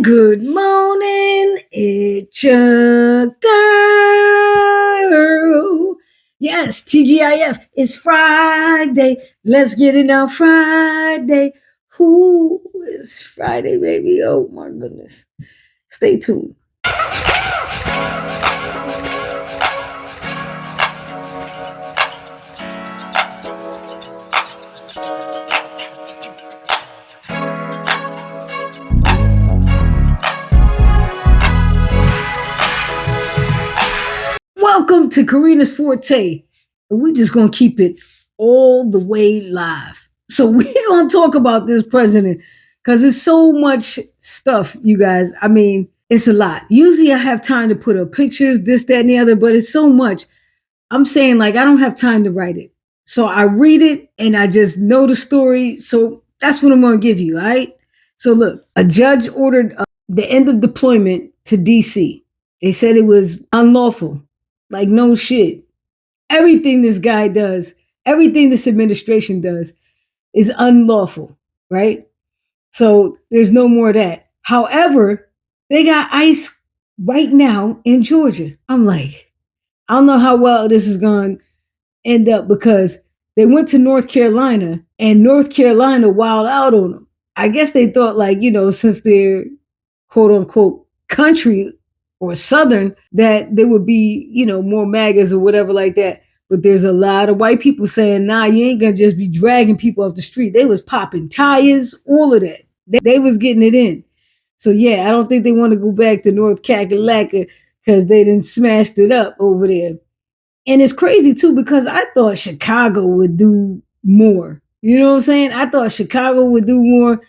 Good morning, it's your girl. Yes, TGIF, it's Friday. Let's get it on Friday. Who is Friday, baby? Oh my goodness. Stay tuned. Welcome to Karina's Forte. We're just going to keep it all the way live. So we're going to talk about this president because it's so much stuff, you guys. I mean, it's a lot. Usually I have time to put up pictures, this, that, and the other, but it's so much. I'm saying like I don't have time to write it. So I read it and I just know the story. So that's what I'm going to give you, all right? So look, a judge ordered the end of deployment to DC. They said it was unlawful. Like, no shit. Everything this guy does, everything this administration does is unlawful, right? So there's no more of that. However, they got ICE right now in Georgia. I'm like, I don't know how well this is going to end up because they went to North Carolina and North Carolina wilded out on them. I guess they thought like, since they're quote unquote country or Southern, that there would be, more MAGAs or whatever like that. But there's a lot of white people saying, nah, you ain't gonna just be dragging people off the street. They was popping tires, all of that. They was getting it in. So yeah, I don't think they want to go back to North Kakalaka because they done smashed it up over there. And it's crazy too, because I thought Chicago would do more. You know what I'm saying? I thought Chicago would do more.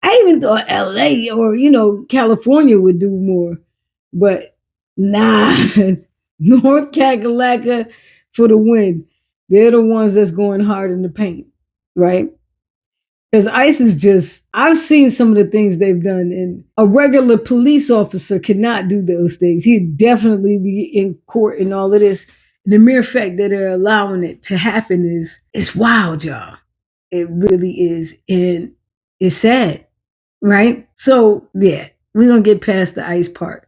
I even thought LA or, California would do more. But nah, North Kakalaka for the win. They're the ones that's going hard in the paint, right? Because ICE is just, I've seen some of the things they've done, and a regular police officer cannot do those things. He'd definitely be in court and all of this. The mere fact that they're allowing it to happen it's wild, y'all. It really is. And it's sad, right? So, yeah, we're going to get past the ICE part.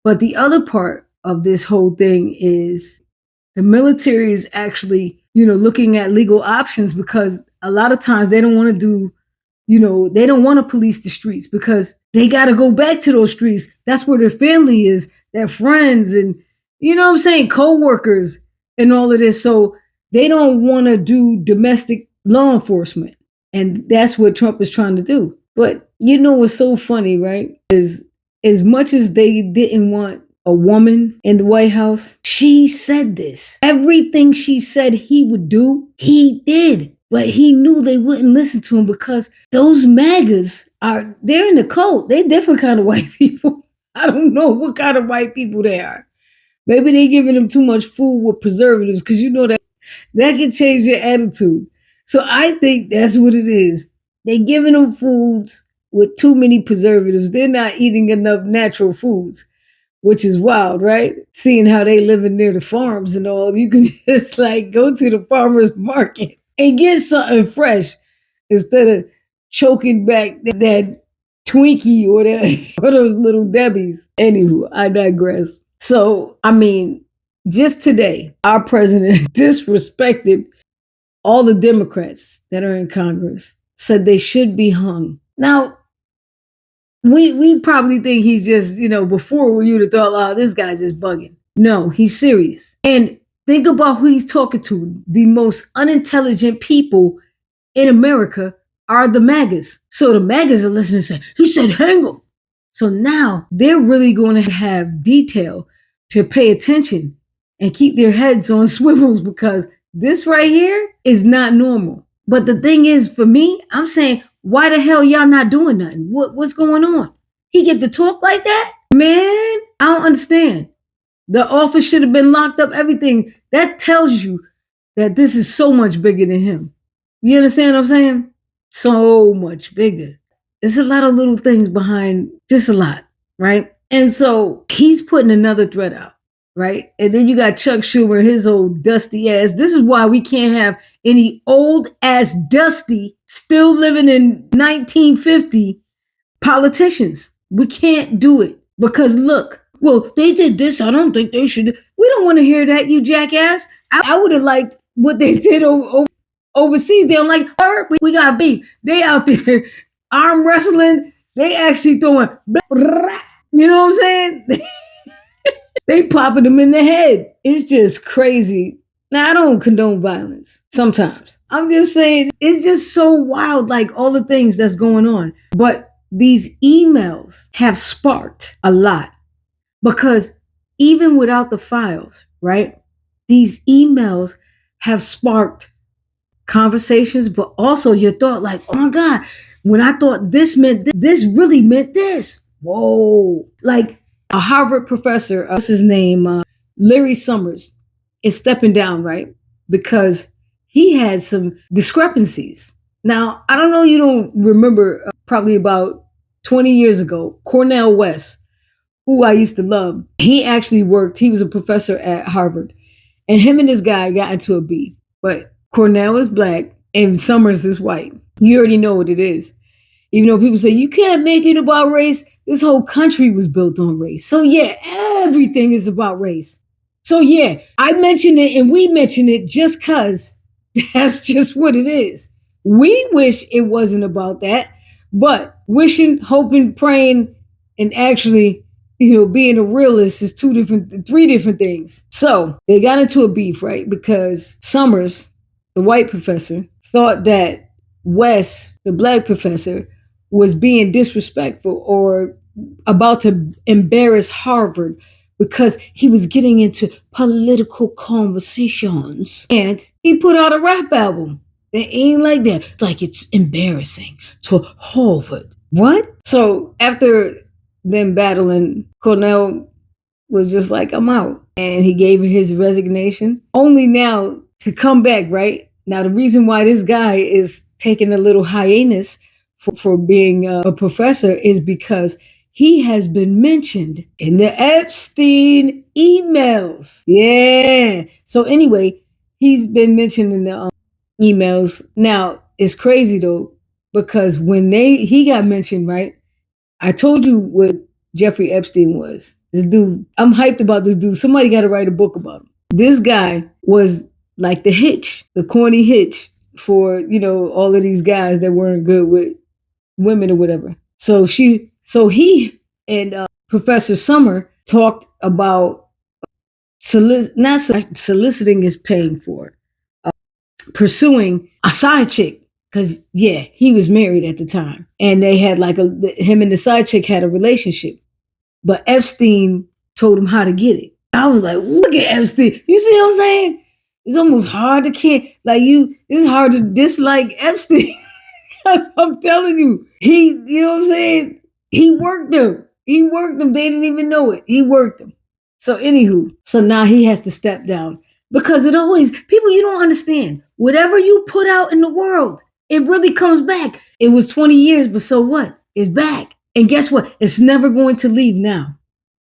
But the other part of this whole thing is the military is actually, looking at legal options because a lot of times they don't want to do, they don't want to police the streets because they got to go back to those streets. That's where their family is, their friends, and, co-workers and all of this. So they don't want to do domestic law enforcement. And that's what Trump is trying to do. But what's so funny, right, is as much as they didn't want a woman in the White House, she said this. Everything she said he would do, he did. But he knew they wouldn't listen to him because those MAGAs they're in the cult. They're different kind of white people. I don't know what kind of white people they are. Maybe they giving them too much food with preservatives because that can change your attitude. So I think that's what it is. They giving them foods with too many preservatives. They're not eating enough natural foods, which is wild, right? Seeing how they living near the farms and all, you can just like go to the farmer's market and get something fresh instead of choking back that Twinkie or those little Debbies. Anywho, I digress. So, I mean, just today, our president disrespected all the Democrats that are in Congress, said they should be hung. Now, we probably think he's just, before you'd have thought, oh, this guy's just bugging. No, he's serious. And think about who he's talking to. The most unintelligent people in America are the MAGAs. So the MAGAs are listening and saying, he said hang him. So now they're really going to have detail to pay attention and keep their heads on swivels because this right here is not normal. But the thing is, for me, I'm saying, why the hell y'all not doing nothing? What's going on? He get to talk like that? Man, I don't understand. The office should have been locked up, everything. That tells you that this is so much bigger than him. You understand what I'm saying? So much bigger. There's a lot of little things behind, just a lot, right? And so he's putting another threat out, right? And then you got Chuck Schumer, his old dusty ass. This is why we can't have any old ass dusty, still living in 1950 politicians. We can't do it because look, well, they did this. I don't think they should. We don't want to hear that, you jackass. I would have liked what they did overseas. They're like, we got beef. They out there arm wrestling. They actually throwing, you know what I'm saying? They popping them in the head. It's just crazy. Now, I don't condone violence sometimes. I'm just saying it's just so wild, like all the things that's going on. But these emails have sparked a lot because even without the files, right? These emails have sparked conversations, but also your thought, like, oh my God, when I thought this meant this really meant this. Whoa. Like a Harvard professor, what's his name? Larry Summers is stepping down, right? Because he had some discrepancies. Now, I don't know, you don't remember, probably about 20 years ago, Cornel West, who I used to love, he actually he was a professor at Harvard, and him and this guy got into a beef. But Cornell is black and Summers is white. You already know what it is. Even though people say you can't make it about race, this whole country was built on race. So yeah, everything is about race. So yeah, I mention it and we mention it just because that's just what it is. We wish it wasn't about that, but wishing, hoping, praying, and actually, being a realist is three different things. So they got into a beef, right? Because Summers, the white professor, thought that West, the black professor, was being disrespectful or about to embarrass Harvard because he was getting into political conversations. And he put out a rap album. It ain't like that. It's like it's embarrassing to Harvard. What? So after them battling, Cornell was just like, I'm out. And he gave his resignation. Only now to come back, right? Now, the reason why this guy is taking a little hiatus for being a professor is because he has been mentioned in the Epstein emails. Yeah. So anyway, he's been mentioned in the emails. Now, it's crazy though, because when he got mentioned, right? I told you what Jeffrey Epstein was. This dude, I'm hyped about this dude. Somebody got to write a book about him. This guy was like the hitch, the corny hitch for, all of these guys that weren't good with women or whatever. So he and Professor Summer talked about not soliciting is paying for, pursuing a side chick. Because, yeah, he was married at the time. And they had him and the side chick had a relationship. But Epstein told him how to get it. I was like, look at Epstein. You see what I'm saying? It's almost hard to it's hard to dislike Epstein. Because I'm telling you, you know what I'm saying? He worked them. They didn't even know it. He worked them. So anywho, so now he has to step down. Because people, you don't understand. Whatever you put out in the world, it really comes back. It was 20 years, but so what? It's back. And guess what? It's never going to leave now.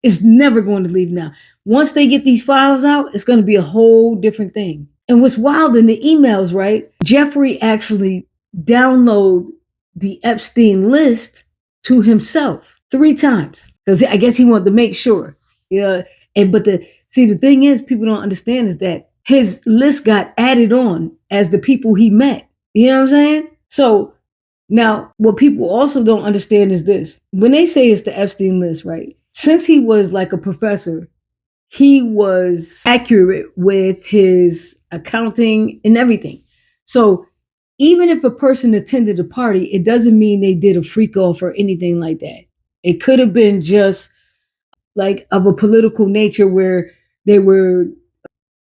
It's never going to leave now. Once they get these files out, it's going to be a whole different thing. And what's wild in the emails, right? Jeffrey actually downloaded the Epstein list to himself 3 times. Because I guess he wanted to make sure. Yeah. But the thing is, people don't understand is that his list got added on as the people he met. You know what I'm saying? So now what people also don't understand is this. When they say it's the Epstein list, right? Since he was like a professor, he was accurate with his accounting and everything. So even if a person attended a party, it doesn't mean they did a freak off or anything like that. It could have been just like of a political nature where they were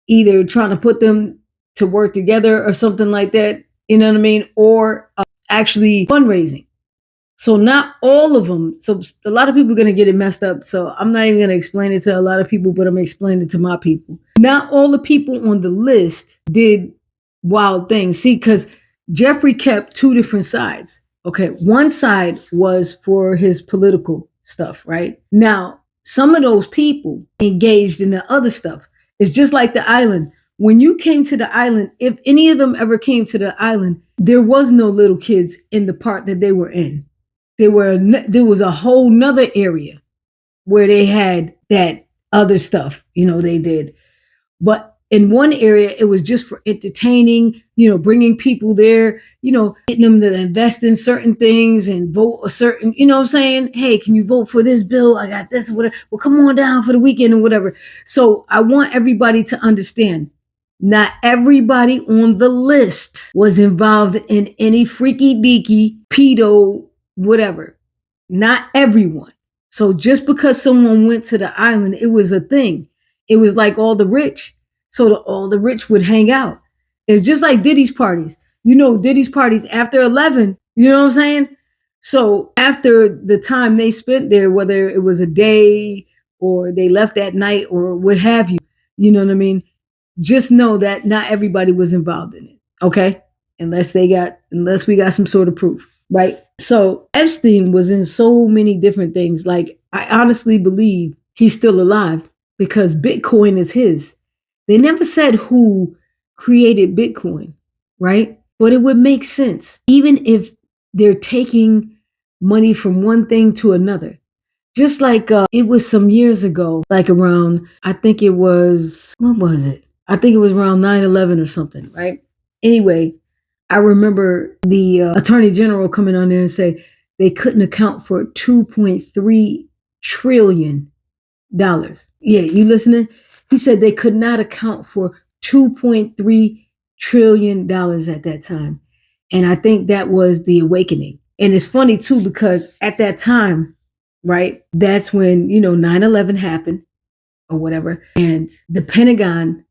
either trying to put them to work together or something like that, you know what I mean? Or actually fundraising. So not all of them. So a lot of people are going to get it messed up. So I'm not even going to explain it to a lot of people, but I'm going to explain it to my people. Not all the people on the list did wild things. See, because Jeffrey kept 2 different sides. Okay. One side was for his political stuff, right? Now, some of those people engaged in the other stuff. It's just like the island. When you came to the island, if any of them ever came to the island, there was no little kids in the part that they were in. there was a whole nother area where they had that other stuff, they did. But in one area, it was just for entertaining, bringing people there, getting them to invest in certain things and vote a certain, what I'm saying? Hey, can you vote for this bill? I got this, whatever. Well, come on down for the weekend and whatever. So I want everybody to understand, not everybody on the list was involved in any freaky deaky, pedo, whatever. Not everyone. So just because someone went to the island, it was a thing. It was like all the rich. So all the rich would hang out. It's just like Diddy's parties. Diddy's parties after 11, you know what I'm saying? So after the time they spent there, whether it was a day or they left that night or what have you, you know what I mean? Just know that not everybody was involved in it. Okay. Unless we got some sort of proof, right? So Epstein was in so many different things. Like, I honestly believe he's still alive because Bitcoin is his. They never said who created Bitcoin, right? But it would make sense, even if they're taking money from one thing to another. Just like it was some years ago, like around, I think it was, what was it? I think it was around 9/11 or something, right? Anyway, I remember the attorney general coming on there and say they couldn't account for $2.3 trillion. Yeah, you listening? He said they could not account for $2.3 trillion at that time. And I think that was the awakening. And it's funny too, because at that time, right, that's when, 9/11 happened or whatever. And the Pentagon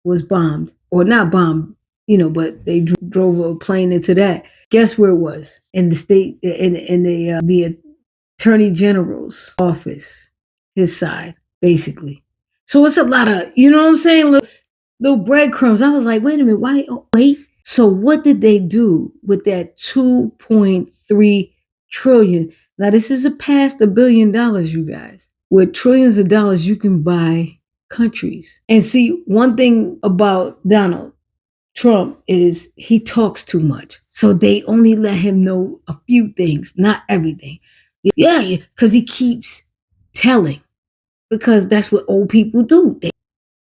was bombed, or not bombed, but they drove a plane into that. Guess where it was? In the state, in the attorney general's office, his side, basically. So it's a lot of, you know what I'm saying? Little breadcrumbs. I was like, wait a minute, why? Oh, wait. So what did they do with that 2.3 trillion? Now this is past $1 billion, you guys. With trillions of dollars, you can buy countries. And see, one thing about Donald Trump is he talks too much. So they only let him know a few things, not everything. Yeah, because he keeps telling. Because that's what old people do.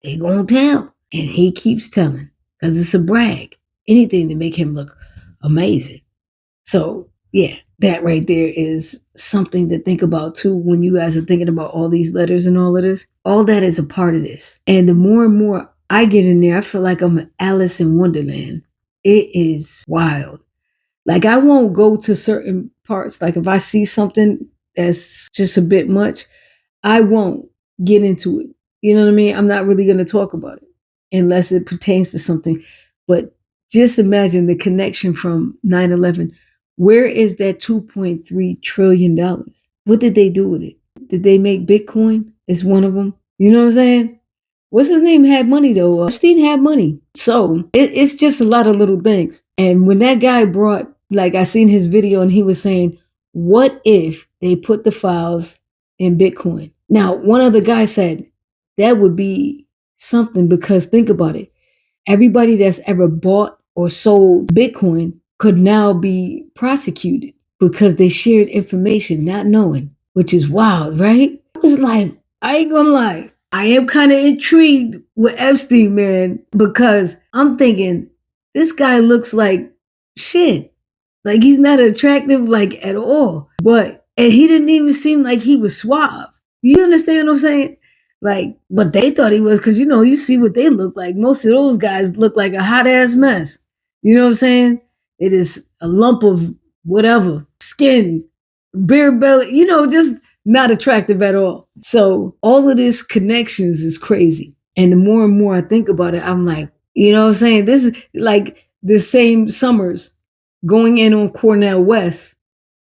They gonna tell. And he keeps telling. Because it's a brag. Anything to make him look amazing. So, yeah, that right there is something to think about too when you guys are thinking about all these letters and all of this. All that is a part of this. And the more and more I get in there, I feel like I'm Alice in Wonderland. It is wild. Like, I won't go to certain parts. Like, if I see something that's just a bit much, I won't get into it. You know what I mean? I'm not really going to talk about it unless it pertains to something. But just imagine the connection from 9/11. Where is that $2.3 trillion? What did they do with it? Did they make Bitcoin? Is one of them. You know what I'm saying? What's his name had money though? Epstein had money. So it's just a lot of little things. And when that guy brought, like, I seen his video and he was saying, what if they put the files in Bitcoin? Now, one other guy said that would be something, because think about it. Everybody that's ever bought or sold Bitcoin could now be prosecuted because they shared information not knowing, which is wild, right? I was like, I ain't gonna lie. I am kind of intrigued with Epstein, man, because I'm thinking this guy looks like shit. Like, he's not attractive, like, at all. And he didn't even seem like he was suave. You understand what I'm saying? Like, but they thought he was, because, you see what they look like. Most of those guys look like a hot ass mess. You know what I'm saying? It is a lump of whatever, skin, bare belly, just not attractive at all. So all of this connections is crazy. And the more and more I think about it, I'm like, you know what I'm saying? This is like the same Summers going in on Cornel West,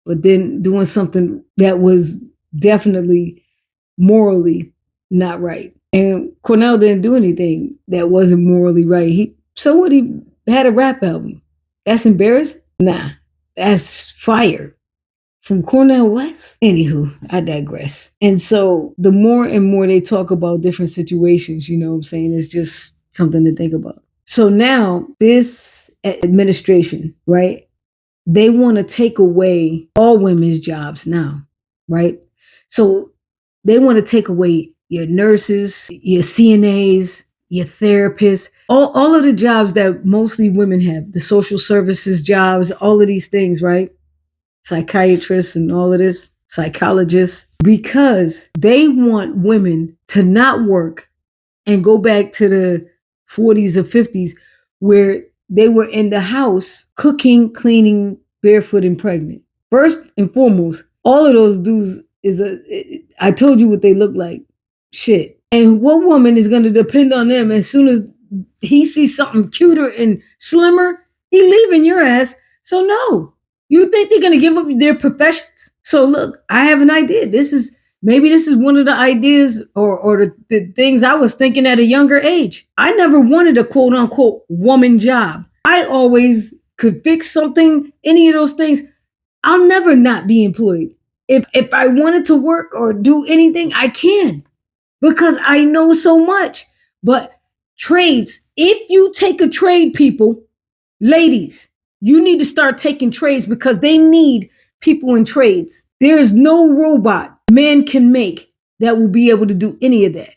but then doing something that was definitely morally not right. And Cornell didn't do anything that wasn't morally right. He had a rap album. That's embarrassing? Nah, that's fire. From Cornel West? Anywho, I digress. And so the more and more they talk about different situations, you know what I'm saying, it's just something to think about. So now this administration, right? they want to take away all women's jobs now, right? So they want to take away your nurses, your CNAs, your therapists, all of the jobs that mostly women have, the social services jobs, all of these things, right? Psychiatrists and all of this, psychologists, because they want women to not work and go back to the 40s or 50s where they were in the house cooking, cleaning, barefoot and pregnant. First and foremost, all of those dudes I told you what they look like. Shit. And what woman is going to depend on them as soon as he sees something cuter and slimmer? He leaving your ass. So no. You think they're going to give up their professions? So look, I have an idea. Maybe this is one of the ideas or the things I was thinking at a younger age. I never wanted a quote unquote woman job. I always could fix something, any of those things. I'll never not be employed. If I wanted to work or do anything, I can because I know so much. But trades, if you take a trade, people, ladies, you need to start taking trades because they need people in trades. There is no robot man can make that will be able to do any of that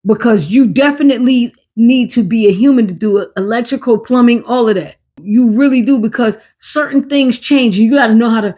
because you definitely need to be a human to do it, electrical, plumbing, all of that. You really do because certain things change. You got to know how to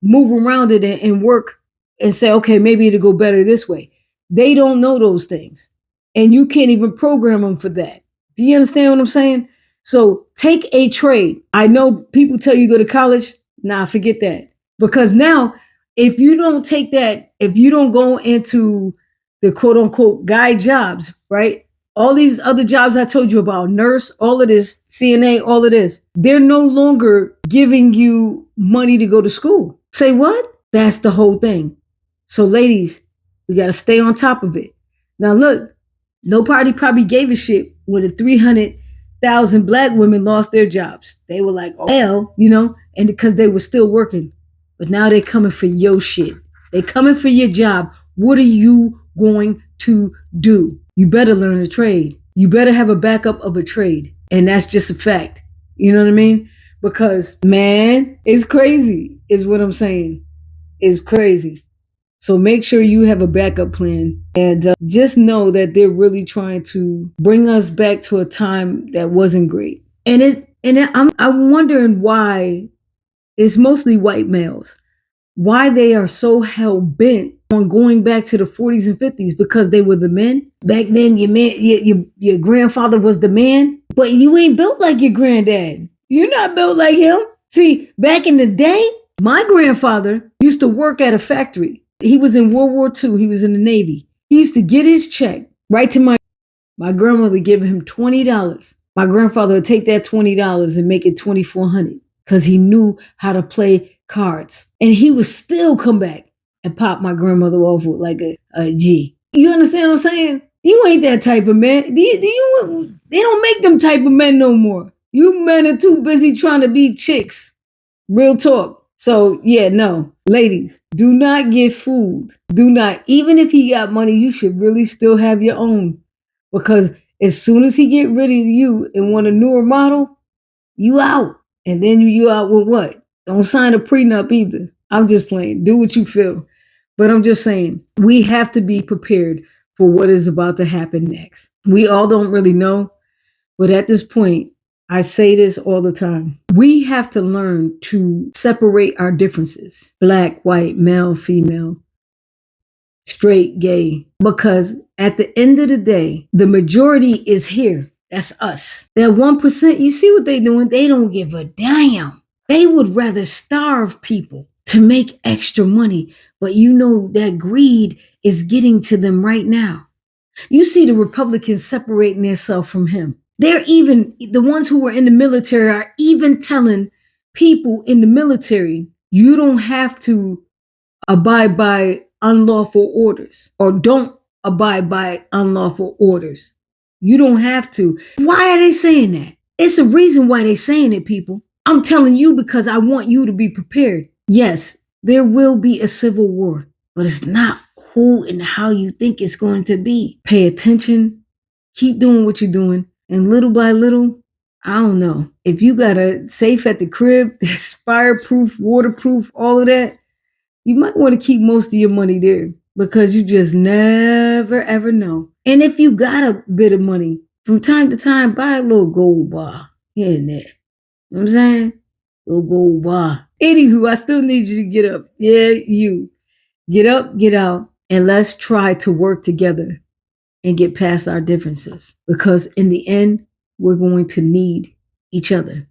move around it and work and say, okay, maybe it'll go better this way. They don't know those things. And you can't even program them for that. Do you understand what I'm saying? So take a trade. I know people tell you go to college. Nah, forget that. Because now, if you don't take that, if you don't go into the quote unquote guy jobs, right? All these other jobs I told you about, nurse, all of this, CNA, all of this, they're no longer giving you money to go to school. Say what? That's the whole thing. So ladies, we got to stay on top of it. Now look, nobody probably gave a shit when the 300,000 black women lost their jobs. They were like, oh, hell, and because they were still working. But now they're coming for your shit. They're coming for your job. What are you going to do? You better learn a trade. You better have a backup of a trade. And that's just a fact. You know what I mean? Because, man, it's crazy, is what I'm saying. It's crazy. So make sure you have a backup plan and just know that they're really trying to bring us back to a time that wasn't great. I'm wondering why it's mostly white males, why they are so hell bent on going back to the 40s and 50s because they were the men. Back then, your grandfather was the man, but you ain't built like your granddad. You're not built like him. See, back in the day, my grandfather used to work at a factory. He was in World War II. He was in the Navy. He used to get his check right to my grandmother giving him $20. My grandfather would take that $20 and make it $2,400 because he knew how to play cards. And he would still come back and pop my grandmother off with like a G. You understand what I'm saying? You ain't that type of man. They don't make them type of men no more. You men are too busy trying to be chicks. Real talk. So, yeah, no. Ladies, do not get fooled. Do not. Even if he got money, you should really still have your own. Because as soon as he get rid of you and want a newer model, you out. And then you out with what? Don't sign a prenup either. I'm just playing. Do what you feel. But I'm just saying, we have to be prepared for what is about to happen next. We all don't really know. But at this point, I say this all the time. We have to learn to separate our differences. Black, white, male, female, straight, gay. Because at the end of the day, the majority is here. That's us. That 1%, you see what they're doing? They don't give a damn. They would rather starve people to make extra money. But you know that greed is getting to them right now. You see the Republicans separating themselves from him. They're even, the ones who were in the military are even telling people in the military, you don't have to abide by unlawful orders or don't abide by unlawful orders. You don't have to. Why are they saying that? It's a reason why they're saying it, people. I'm telling you because I want you to be prepared. Yes, there will be a civil war, but it's not who and how you think it's going to be. Pay attention. Keep doing what you're doing. And little by little, I don't know. If you got a safe at the crib that's fireproof, waterproof, all of that, you might want to keep most of your money there because you just never ever know. And if you got a bit of money, from time to time, buy a little gold bar here and there. You know what I'm saying? Little gold bar. Anywho, I still need you to get up. Yeah, you. Get up, get out, and let's try to work together and get past our differences because in the end, we're going to need each other.